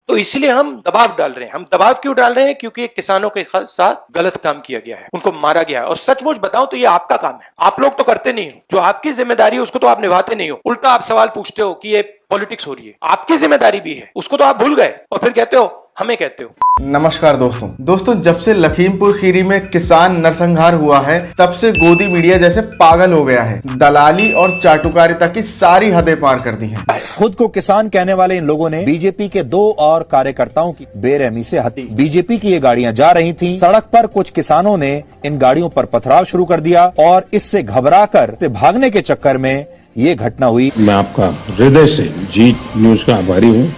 तो इसलिए हम दबाव डाल रहे हैं। हम दबाव क्यों डाल रहे हैं? क्योंकि किसानों के साथ गलत काम किया गया है, उनको मारा गया है। और सचमुच बताऊं तो ये आपका काम है, आप लोग तो करते नहीं हो। जो आपकी जिम्मेदारी है उसको तो आप निभाते नहीं हो। उल्टा आप सवाल पूछते हो कि ये पॉलिटिक्स हो रही है। आपकी जिम्मेदारी भी है, उसको तो आप भूल गए और फिर कहते हो हमें कहते हो। नमस्कार दोस्तों, जब से लखीमपुर खीरी में किसान नरसंहार हुआ है तब से गोदी मीडिया जैसे पागल हो गया है। दलाली और चाटुकारिता की सारी हदें पार कर दी हैं। खुद को किसान कहने वाले इन लोगों ने बीजेपी के 2 और कार्यकर्ताओं की बेरहमी से हत्या। बीजेपी की ये गाड़ियां जा रही थीं, सड़क पर कुछ किसानों ने इन गाड़ियों पर पथराव शुरू कर दिया और इससे घबराकर भागने के चक्कर में ये घटना हुई। मैं आपका हृदय से जी न्यूज का आभारी हूँ।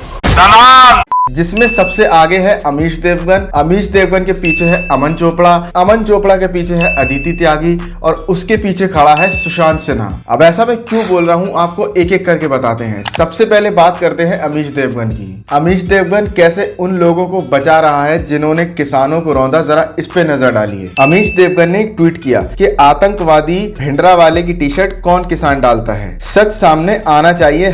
जिसमें सबसे आगे है अमीश देवगन के पीछे है अमन चोपड़ा के पीछे है अदिति त्यागी और उसके पीछे खड़ा है सुशांत सिन्हा। अब ऐसा मैं क्यों बोल रहा हूं आपको एक एक करके बताते हैं। सबसे पहले बात करते हैं अमीश देवगन की। अमीश देवगन कैसे उन लोगों को बचा रहा है जिन्होंने किसानों को रौंदा, जरा इस पे नजर डालिए। अमीश देवगन ने एक ट्वीट किया कि आतंकवादी भिंडरा वाले की टी शर्ट कौन किसान डालता है, सच सामने आना चाहिए,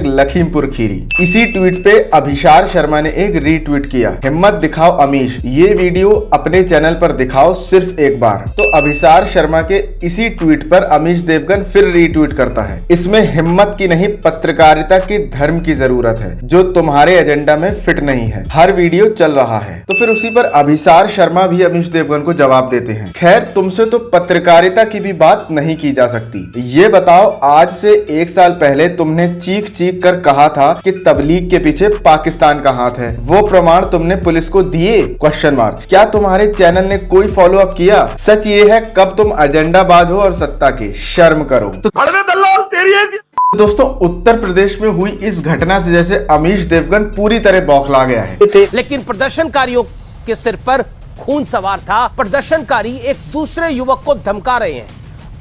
#लखीमपुर खीरी। इसी ट्वीट पे अभिसार शर्मा ने एक रीट्वीट किया, हिम्मत दिखाओ अमीश, ये वीडियो अपने चैनल पर दिखाओ सिर्फ एक बार। तो अभिसार शर्मा के इसी ट्वीट पर अमीश देवगन फिर रीट्वीट करता है, इसमें हिम्मत की नहीं पत्रकारिता की धर्म की जरूरत है जो तुम्हारे एजेंडा में फिट नहीं है, हर वीडियो चल रहा है। तो फिर उसी पर अभिसार शर्मा भी अमीश देवगन को जवाब देते हैं, खैर तुमसे तो पत्रकारिता की भी बात नहीं की जा सकती। ये बताओ आज से 1 साल पहले तुमने चीख चीख कर कहा था कि तबलीग के पीछे पाकिस्तान का हाथ है, वो प्रमाण तुमने पुलिस को दिए? क्या तुम्हारे चैनल ने कोई फॉलो अप किया? सच ये है कब तुम एजेंडाबाज हो और सत्ता के, शर्म करो। तो दोस्तों उत्तर प्रदेश में हुई इस घटना से जैसे अमीश देवगन पूरी तरह बौखला गया है। लेकिन प्रदर्शनकारियों के सिर पर खून सवार था। प्रदर्शनकारी एक दूसरे युवक को धमका रहे हैं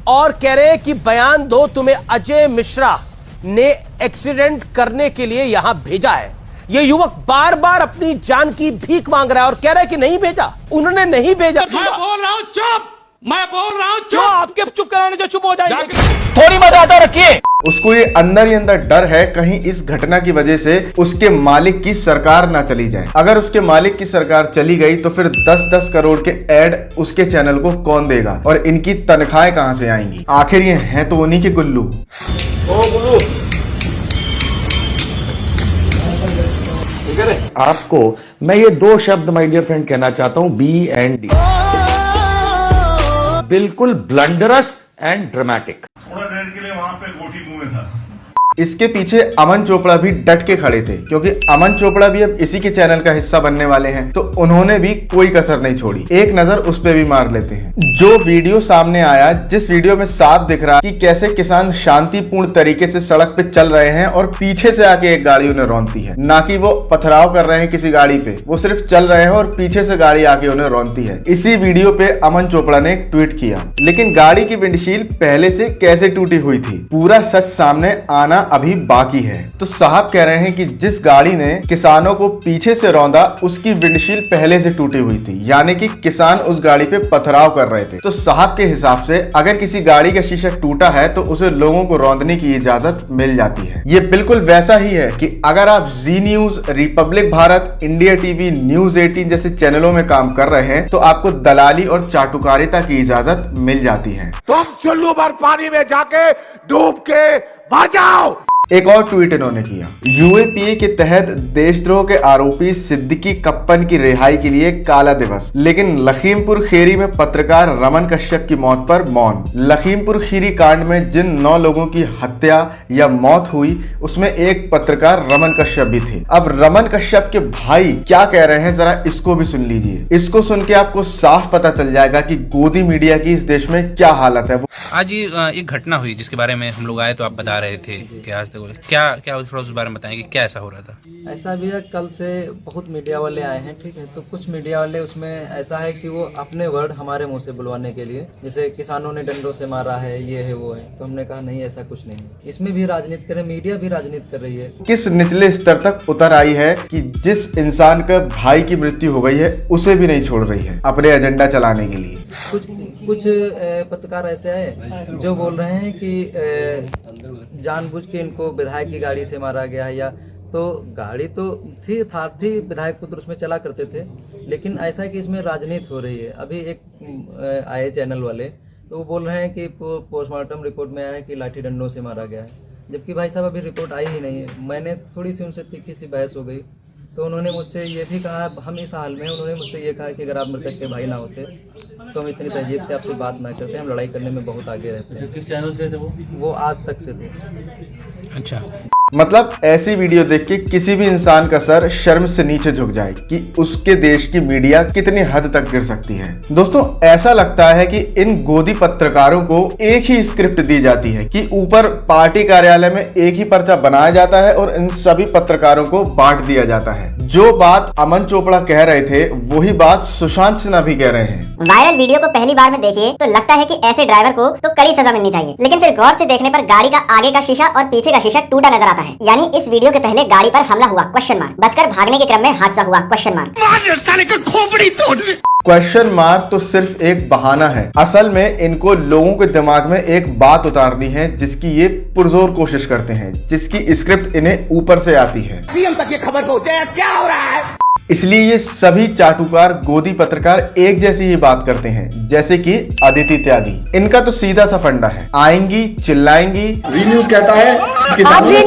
और कह रहे हैं कि बयान दो, तुम्हें अजय मिश्रा ने एक्सीडेंट करने के लिए यहां भेजा है। ये युवक बार बार अपनी जान की भीख मांग रहा है और कह रहा है कि नहीं भेजा, उन्होंने नहीं भेजा। मैं बोल रहा हूं चुप। क्यों आपके चुप कराने जो चुप हो जाएंगे? थोड़ी मर्यादा रखिए। उसको ये अंदर ही अंदर डर है कहीं इस घटना की वजह से उसके मालिक की सरकार ना चली जाए। अगर उसके मालिक की सरकार चली गई तो फिर 10-10 करोड़ के ऐड उसके चैनल को कौन देगा और इनकी तनख्वाहें कहां से आएंगी? आखिर ये हैं तो उन्हीं के गुल्लू। आपको मैं ये 2 शब्द माय डियर फ्रेंड कहना चाहता हूं, BND, बिल्कुल ब्लंडरस एंड ड्रामेटिक। थोड़ा देर के लिए वहां पे गोटी मुंह में था। इसके पीछे अमन चोपड़ा भी डट के खड़े थे क्योंकि अमन चोपड़ा भी अब इसी के चैनल का हिस्सा बनने वाले हैं, तो उन्होंने भी कोई कसर नहीं छोड़ी। एक नजर उस पे भी मार लेते हैं। जो वीडियो सामने आया, जिस वीडियो में साफ दिख रहा कि कैसे किसान शांतिपूर्ण तरीके से सड़क पे चल रहे हैं और पीछे से आके एक गाड़ी उन्हें रौंदती है, ना कि वो पथराव कर रहे हैं किसी गाड़ी पे, वो सिर्फ चल रहे हैं और पीछे से गाड़ी आके उन्हें रौंदती है। इसी वीडियो पे अमन चोपड़ा ने एक ट्वीट किया, लेकिन गाड़ी की विंडशील्ड पहले से कैसे टूटी हुई थी, पूरा सच सामने आना अभी बाकी है। तो साहब कह रहे हैं कि जिस गाड़ी ने किसानों को पीछे से रौंदा उसकी विंडशील्ड पहले से टूटी हुई थी, यानी कि किसान उस गाड़ी पे पथराव कर रहे थे। तो साहब के हिसाब से अगर किसी गाड़ी का शीशा टूटा है तो उसे लोगों को रौंदने की इजाजत मिल जाती है। ये बिल्कुल वैसा ही है कि अगर आप Zee news, Republic Bharat, India TV, news 18 जैसे चैनलों में काम कर रहे हैं तो आपको दलाली और चाटुकारिता की इजाजत मिल जाती है। तुम चुल्लू भर पानी में जाके डूब के मर जाओ। एक और ट्वीट इन्होंने किया, यूएपीए के तहत देशद्रोह के आरोपी सिद्दीकी कप्पन की रिहाई के लिए काला दिवस, लेकिन लखीमपुर खीरी में पत्रकार रमन कश्यप की मौत पर मौन। लखीमपुर खीरी कांड में जिन 9 लोगों की हत्या या मौत हुई उसमें एक पत्रकार रमन कश्यप भी थे। अब रमन कश्यप के भाई क्या कह रहे हैं जरा इसको भी सुन लीजिए। इसको सुन के आपको साफ पता चल जाएगा कि गोदी मीडिया की इस देश में क्या हालत है। आज ये एक घटना हुई जिसके बारे में हम लोग आए तो आप बता रहे थे कि आज तक क्या थोड़ा उस बारे में बताएं कि क्या ऐसा हो रहा था। ऐसा भी है, कल से बहुत मीडिया वाले आए हैं, ठीक है, तो कुछ मीडिया वाले उसमें ऐसा है कि वो अपने वर्ड हमारे मुंह से बुलवाने के लिए, जैसे किसानों ने डंडों से मारा है, ये है वो है, तो हमने कहा नहीं ऐसा कुछ नहीं है। इसमें भी राजनीति करें, मीडिया भी राजनीति कर रही है। किस निचले स्तर तक उतर आई है कि जिस इंसान का भाई की मृत्यु हो गई है उसे भी नहीं छोड़ रही है अपने एजेंडा चलाने के लिए। कुछ पत्रकार ऐसे हैं जो बोल रहे हैं कि जानबूझ के इनको विधायक की गाड़ी से मारा गया है या तो गाड़ी तो थी विधायक पुत्र उसमें चला करते थे, लेकिन ऐसा है कि इसमें राजनीति हो रही है। अभी एक आए चैनल वाले तो वो बोल रहे हैं कि पोस्टमार्टम रिपोर्ट में आया है कि लाठी डंडों से मारा गया है, जबकि भाई साहब अभी रिपोर्ट आई ही नहीं है। मैंने थोड़ी सी उनसे तीखी सी बहस हो गई तो उन्होंने मुझसे ये भी कहा, हम इस हाल में, उन्होंने मुझसे ये कहा कि अगर आप मृतक के भाई ना होते तो हम इतनी तहजीब से आपसे बात ना करते, हम लड़ाई करने में बहुत आगे रहते हैं। किस चैनल से थे वो आज तक से थे। अच्छा, मतलब ऐसी वीडियो देख के किसी भी इंसान का सर शर्म से नीचे झुक जाए कि उसके देश की मीडिया कितनी हद तक गिर सकती है। दोस्तों, ऐसा लगता है कि इन गोदी पत्रकारों को एक ही स्क्रिप्ट दी जाती है कि ऊपर पार्टी कार्यालय में एक ही पर्चा बनाया जाता है और इन सभी पत्रकारों को बांट दिया जाता है। जो बात अमन चोपड़ा कह रहे थे वही बात सुशांत सिन्हा भी कह रहे हैं। वायरल वीडियो को पहली बार में देखिए तो लगता है कि ऐसे ड्राइवर को तो कड़ी सजा मिलनी चाहिए, लेकिन फिर गौर से देखने पर गाड़ी का आगे का शीशा और पीछे का शीशा टूटा नजर आता है। यानी इस वीडियो के पहले गाड़ी पर हमला हुआ क्वेश्चन मार्क, बचकर भागने के क्रम में हादसा हुआ क्वेश्चन मार्क। क्वेश्चन मार्क तो सिर्फ एक बहाना है। असल में इनको लोगों के दिमाग में एक बात उतारनी है जिसकी ये पुरजोर कोशिश करते हैं, जिसकी स्क्रिप्ट इन्हें ऊपर से आती है। सीएम तक ये खबर पहुंचे क्या हो रहा है। इसलिए ये सभी चाटुकार गोदी पत्रकार एक जैसी ही बात करते हैं, जैसे कि अदिति त्यागी। इनका तो सीधा सा फंडा है, आएंगी चिल्लाएंगी। जी न्यूज कहता है आप जी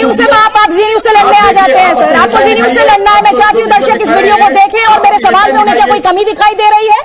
न्यूज से लड़ने आ जाते हैं सर, आपको जी न्यूज से लड़ना है। मैं चाहती हूँ दर्शक इस वीडियो को देखें और मेरे सवाल में उन्हें क्या कोई कमी दिखाई दे रही है,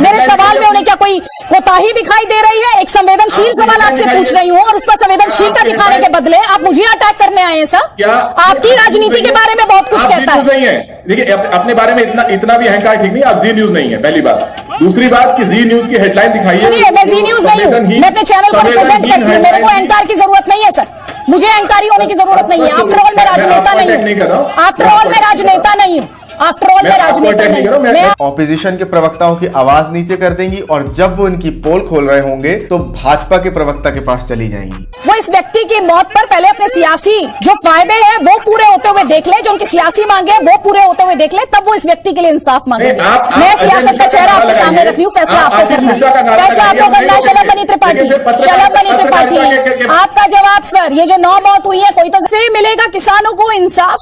मेरे सवाल में उन्हें क्या कोई कोताही दिखाई दे रही है। एक संवेदनशील सवाल आपसे पूछ रही हूँ और उस पर संवेदनशीलता दिखाने के बदले आप मुझे अटैक करने आए हैं सर। आपकी राजनीति के बारे में बहुत कुछ कहता है। देखिए, अपने बारे में इतना भी अहंकार ठीक नहीं। आप जी न्यूज नहीं है, पहली बात। दूसरी बात कि जी न्यूज की हेडलाइन दिखाई है। सुनिए, मैं जी न्यूज नहीं हूँ, मैं अपने चैनल को रिप्रेजेंट करती हूँ। मेरे को अहंकार की जरूरत नहीं है सर, मुझे अहंकारी होने की जरूरत नहीं है। आफ्टर ऑल मैं राजनेता नहीं हूँ, आफ्टर ऑल मैं राजनेता नहीं हूँ, आफ्टर ऑल मैं राजनेता नहीं हूँ। मैं ऑपोजिशन के प्रवक्ताओं की आवाज नीचे कर देंगी और जब वो इनकी पोल खोल रहे होंगे तो भाजपा के प्रवक्ता के पास चली जाएंगी। वो इस व्यक्ति की मौत पर पहले अपने सियासी जो फायदे हैं वो पूरे होते हुए देख ले, जो उनकी सियासी मांगे हैं वो पूरे होते हुए देख ले, तब वो इस व्यक्ति के लिए इंसाफ मांगे। मैं सियासत का चेहरा आपके सामने रख रही हूँ, फैसला आपको करना है, फैसला आपको करना है। शलभ मनी त्रिपाठी, शलभ मनी त्रिपाठी, आपका जवाब सर, ये जो 9 मौत हुई है कोई तो से मिलेगा किसानों को इंसाफ।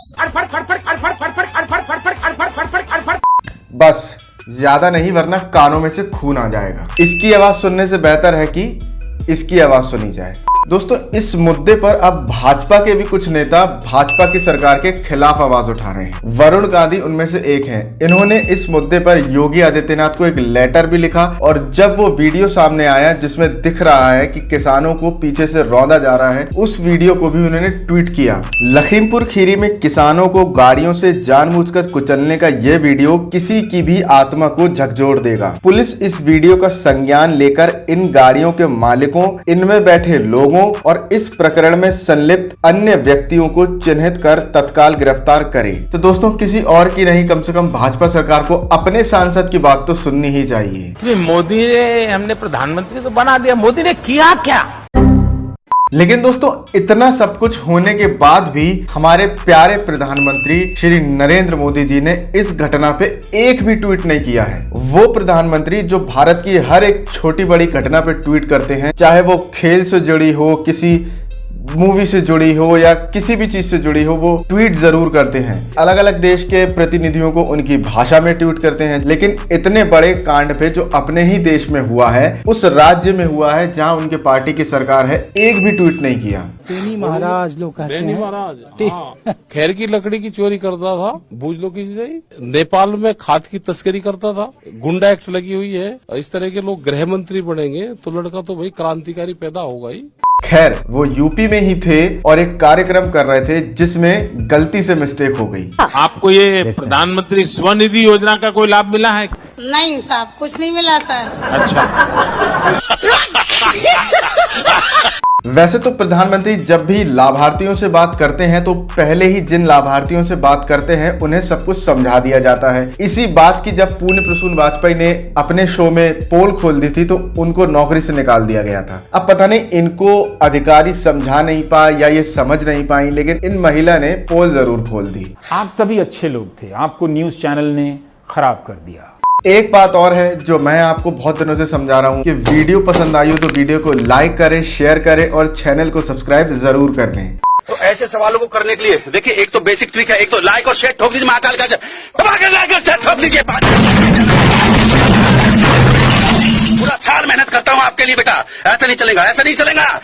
बस ज्यादा नहीं वरना कानों में से खून आ जाएगा। इसकी आवाज सुनने से बेहतर है कि इसकी आवाज सुनी जाए। दोस्तों, इस मुद्दे पर अब भाजपा के भी कुछ नेता भाजपा की सरकार के खिलाफ आवाज उठा रहे हैं। वरुण गांधी उनमें से एक हैं। इन्होंने इस मुद्दे पर योगी आदित्यनाथ को एक लेटर भी लिखा और जब वो वीडियो सामने आया जिसमें दिख रहा है कि किसानों को पीछे से रौंदा जा रहा है, उस वीडियो को भी उन्होंने ट्वीट किया। लखीमपुर खीरी में किसानों को गाड़ियों से जानबूझकर कुचलने का यह वीडियो किसी की भी आत्मा को झकझोर देगा। पुलिस इस वीडियो का संज्ञान लेकर इन गाड़ियों के मालिकों, इनमें बैठे लोगों और इस प्रकरण में संलिप्त अन्य व्यक्तियों को चिन्हित कर तत्काल गिरफ्तार करे। तो दोस्तों, किसी और की नहीं, कम से कम भाजपा सरकार को अपने सांसद की बात तो सुननी ही चाहिए। मोदी ने, हमने प्रधानमंत्री तो बना दिया, मोदी ने किया क्या? लेकिन दोस्तों, इतना सब कुछ होने के बाद भी हमारे प्यारे प्रधानमंत्री श्री नरेंद्र मोदी जी ने इस घटना पे एक भी ट्वीट नहीं किया है। वो प्रधानमंत्री जो भारत की हर एक छोटी बड़ी घटना पे ट्वीट करते हैं, चाहे वो खेल से जुड़ी हो, किसी मूवी से जुड़ी हो या किसी भी चीज से जुड़ी हो, वो ट्वीट जरूर करते हैं। अलग अलग देश के प्रतिनिधियों को उनकी भाषा में ट्वीट करते हैं, लेकिन इतने बड़े कांड पे जो अपने ही देश में हुआ है, उस राज्य में हुआ है जहां उनके पार्टी की सरकार है, एक भी ट्वीट नहीं किया। महाराज लोग कहते हैं महाराज खैर की लकड़ी की चोरी करता था, बूझ लो किसी से। नेपाल में खाद की तस्करी करता था, गुंडा एक्ट लगी हुई है। इस तरह के लोग गृह मंत्री बनेंगे तो लड़का तो भाई क्रांतिकारी पैदा होगा ही। खैर, वो यूपी में ही थे और एक कार्यक्रम कर रहे थे जिसमें गलती से मिस्टेक हो गई। आपको ये प्रधानमंत्री स्वनिधि योजना का कोई लाभ मिला है? नहीं साहब, कुछ नहीं मिला सर। अच्छा। वैसे तो प्रधानमंत्री जब भी लाभार्थियों से बात करते हैं तो पहले ही जिन लाभार्थियों से बात करते हैं उन्हें सब कुछ समझा दिया जाता है। इसी बात की जब पुण्य प्रसून वाजपेयी ने अपने शो में पोल खोल दी थी तो उनको नौकरी से निकाल दिया गया था। अब पता नहीं इनको अधिकारी समझा नहीं पाए या ये समझ नहीं पाई, लेकिन इन महिला ने पोल जरूर खोल दी। आप सभी अच्छे लोग थे, आपको न्यूज चैनल ने खराब कर दिया। एक बात और है जो मैं आपको बहुत दिनों से समझा रहा हूं कि वीडियो पसंद आई हो तो वीडियो को लाइक करें, शेयर करें और चैनल को सब्सक्राइब जरूर कर लें। तो ऐसे सवालों को करने के लिए देखिए, एक तो बेसिक ट्रिक है, एक तो लाइक और शेयर ठोक दीजिए, महाकाल का लाइक और शेयर ठोक दीजिए। पूरा साल मेहनत करता हूँ आपके लिए बेटा, ऐसा नहीं चलेगा, ऐसा नहीं चलेगा।